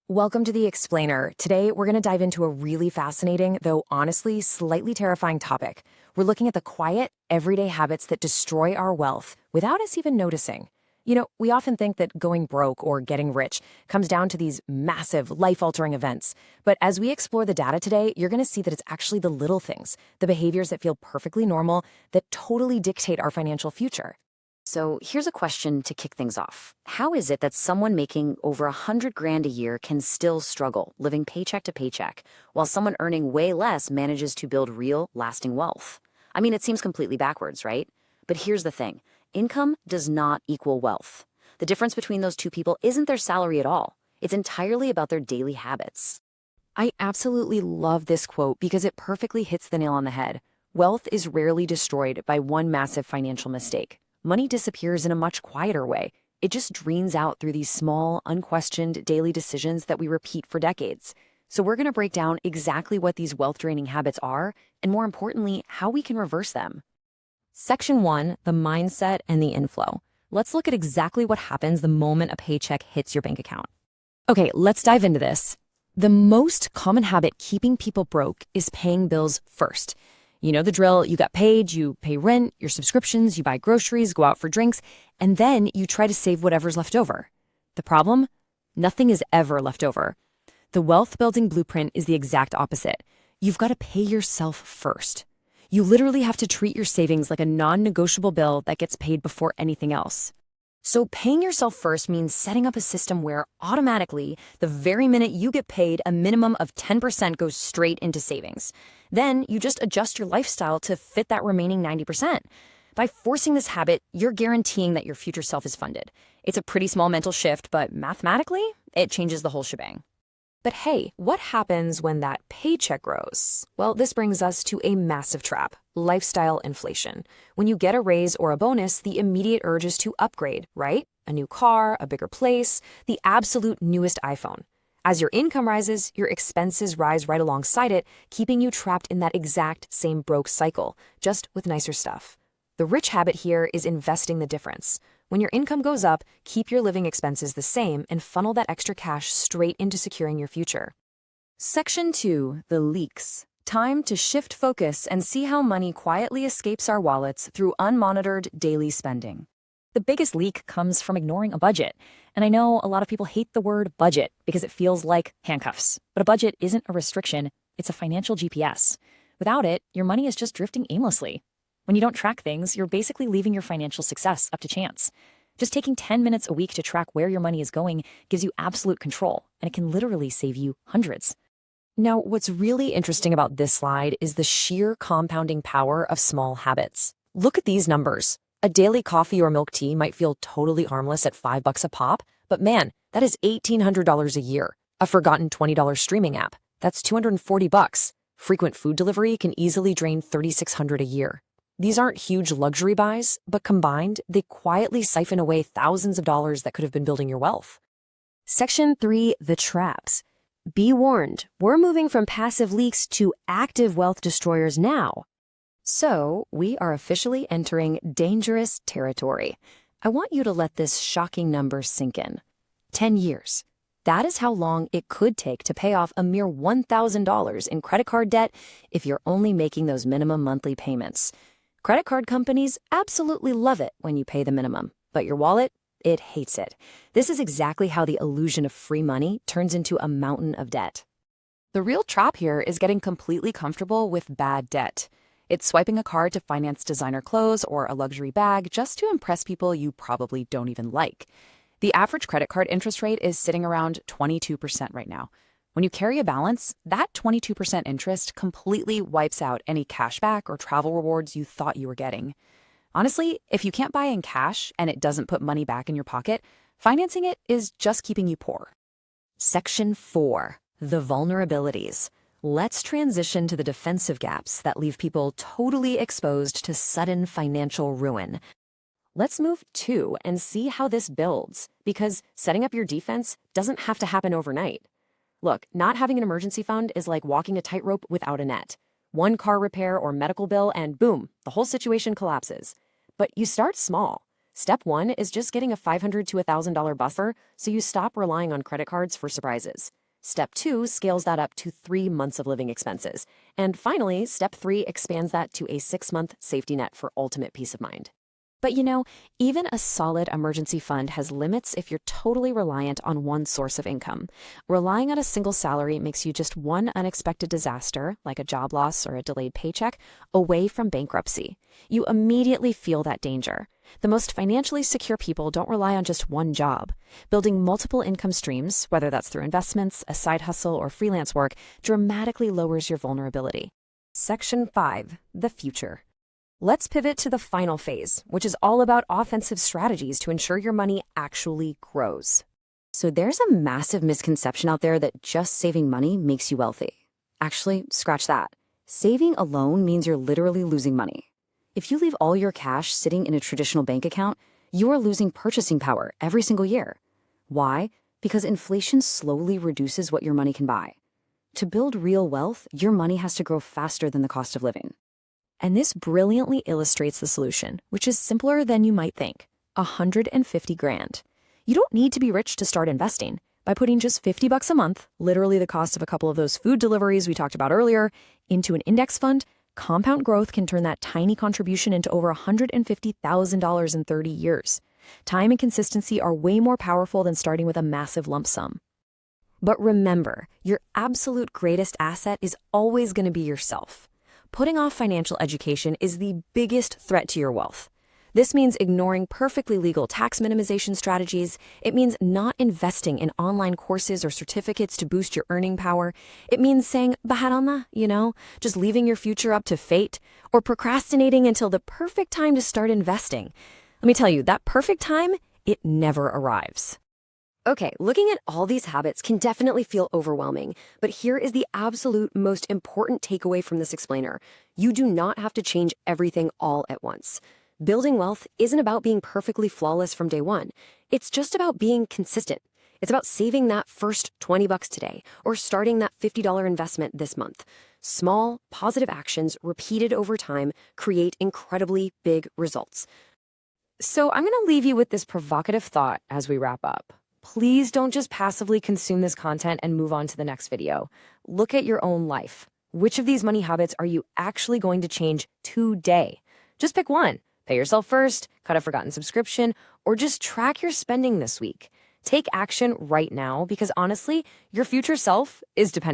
Welcome to the Explainer. Today, we're going to dive into a really fascinating, though honestly slightly terrifying topic. We're looking at the quiet, everyday habits that destroy our wealth without us even noticing. We often think that going broke or getting rich comes down to these massive, life-altering events. But as we explore the data today, you're going to see that it's actually the little things, the behaviors that feel perfectly normal, that totally dictate our financial future. So here's a question to kick things off. How is it that someone making over 100 grand a year can still struggle, living paycheck to paycheck, while someone earning way less manages to build real, lasting wealth? I mean, it seems completely backwards, right? But here's the thing. Income does not equal wealth. The difference between those two people isn't their salary at all. It's entirely about their daily habits. I absolutely love this quote because it perfectly hits the nail on the head. Wealth is rarely destroyed by one massive financial mistake. Money disappears in a much quieter way. It just drains out through these small, unquestioned daily decisions that we repeat for decades. So we're going to break down exactly what these wealth-draining habits are, and more importantly, how we can reverse them. Section 1, the mindset and the inflow. Let's look at exactly what happens the moment a paycheck hits your bank account. Okay, let's dive into this. The most common habit keeping people broke is paying bills first. You know the drill. You got paid, you pay rent, your subscriptions, you buy groceries, go out for drinks, and then you try to save whatever's left over. The problem? Nothing is ever left over. The wealth-building blueprint is the exact opposite. You've got to pay yourself first. You literally have to treat your savings like a non-negotiable bill that gets paid before anything else. So paying yourself first means setting up a system where automatically, the very minute you get paid, a minimum of 10% goes straight into savings. Then you just adjust your lifestyle to fit that remaining 90%. By forcing this habit, you're guaranteeing that your future self is funded. It's a pretty small mental shift, but mathematically, it changes the whole shebang. But hey, what happens when that paycheck grows? Well, this brings us to a massive trap: lifestyle inflation. When you get a raise or a bonus, the immediate urge is to upgrade, right? A new car, a bigger place, the absolute newest iPhone. As your income rises, your expenses rise right alongside it, keeping you trapped in that exact same broke cycle, just with nicer stuff. The rich habit here is investing the difference. When your income goes up, keep your living expenses the same and funnel that extra cash straight into securing your future. Section 2, the leaks. Time to shift focus and see how money quietly escapes our wallets through unmonitored daily spending. The biggest leak comes from ignoring a budget. And I know a lot of people hate the word budget because it feels like handcuffs. But a budget isn't a restriction, it's a financial GPS. Without it, your money is just drifting aimlessly. When you don't track things, you're basically leaving your financial success up to chance. Just taking 10 minutes a week to track where your money is going gives you absolute control, and it can literally save you hundreds. Now, what's really interesting about this slide is the sheer compounding power of small habits. Look at these numbers. A daily coffee or milk tea might feel totally harmless at $5 a pop, but man, that is $1,800 a year. A forgotten $20 streaming app, that's $240. Frequent food delivery can easily drain $3,600 a year. These aren't huge luxury buys, but combined, they quietly siphon away thousands of dollars that could have been building your wealth. Section 3, the traps. Be warned, we're moving from passive leaks to active wealth destroyers now. So, we are officially entering dangerous territory. I want you to let this shocking number sink in. 10 years. That is how long it could take to pay off a mere $1,000 in credit card debt if you're only making those minimum monthly payments. Credit card companies absolutely love it when you pay the minimum, but your wallet, it hates it. This is exactly how the illusion of free money turns into a mountain of debt. The real trap here is getting completely comfortable with bad debt. It's swiping a card to finance designer clothes or a luxury bag just to impress people you probably don't even like. The average credit card interest rate is sitting around 22% right now. When you carry a balance, that 22% interest completely wipes out any cashback or travel rewards you thought you were getting. Honestly, if you can't buy in cash and it doesn't put money back in your pocket, financing it is just keeping you poor. Section 4, the vulnerabilities. Let's transition to the defensive gaps that leave people totally exposed to sudden financial ruin. Let's move to and see how this builds, because setting up your defense doesn't have to happen overnight. Look, not having an emergency fund is like walking a tightrope without a net. One car repair or medical bill and boom, the whole situation collapses. But you start small. Step 1 is just getting a $500 to $1,000 buffer so you stop relying on credit cards for surprises. Step 2 scales that up to 3 months of living expenses. And finally, Step 3 expands that to a 6-month safety net for ultimate peace of mind. But even a solid emergency fund has limits if you're totally reliant on one source of income. Relying on a single salary makes you just one unexpected disaster, like a job loss or a delayed paycheck, away from bankruptcy. You immediately feel that danger. The most financially secure people don't rely on just one job. Building multiple income streams, whether that's through investments, a side hustle, or freelance work, dramatically lowers your vulnerability. Section 5. The future. Let's pivot to the final phase, which is all about offensive strategies to ensure your money actually grows. So there's a massive misconception out there that just saving money makes you wealthy. Actually, scratch that. Saving alone means you're literally losing money. If you leave all your cash sitting in a traditional bank account, you are losing purchasing power every single year. Why? Because inflation slowly reduces what your money can buy. To build real wealth, your money has to grow faster than the cost of living. And this brilliantly illustrates the solution, which is simpler than you might think. 150 grand. You don't need to be rich to start investing. By putting just $50 a month, literally the cost of a couple of those food deliveries we talked about earlier, into an index fund, compound growth can turn that tiny contribution into over $150,000 in 30 years. Time and consistency are way more powerful than starting with a massive lump sum. But remember, your absolute greatest asset is always going to be yourself. Putting off financial education is the biggest threat to your wealth. This means ignoring perfectly legal tax minimization strategies. It means not investing in online courses or certificates to boost your earning power. It means saying, baharana, just leaving your future up to fate, or procrastinating until the perfect time to start investing. Let me tell you, that perfect time, it never arrives. Okay, looking at all these habits can definitely feel overwhelming, but here is the absolute most important takeaway from this explainer. You do not have to change everything all at once. Building wealth isn't about being perfectly flawless from day one. It's just about being consistent. It's about saving that first $20 today or starting that $50 investment this month. Small, positive actions repeated over time create incredibly big results. So I'm going to leave you with this provocative thought as we wrap up. Please don't just passively consume this content and move on to the next video. Look at your own life. Which of these money habits are you actually going to change today? Just pick one. Pay yourself first, cut a forgotten subscription, or just track your spending this week. Take action right now because honestly, your future self is dependent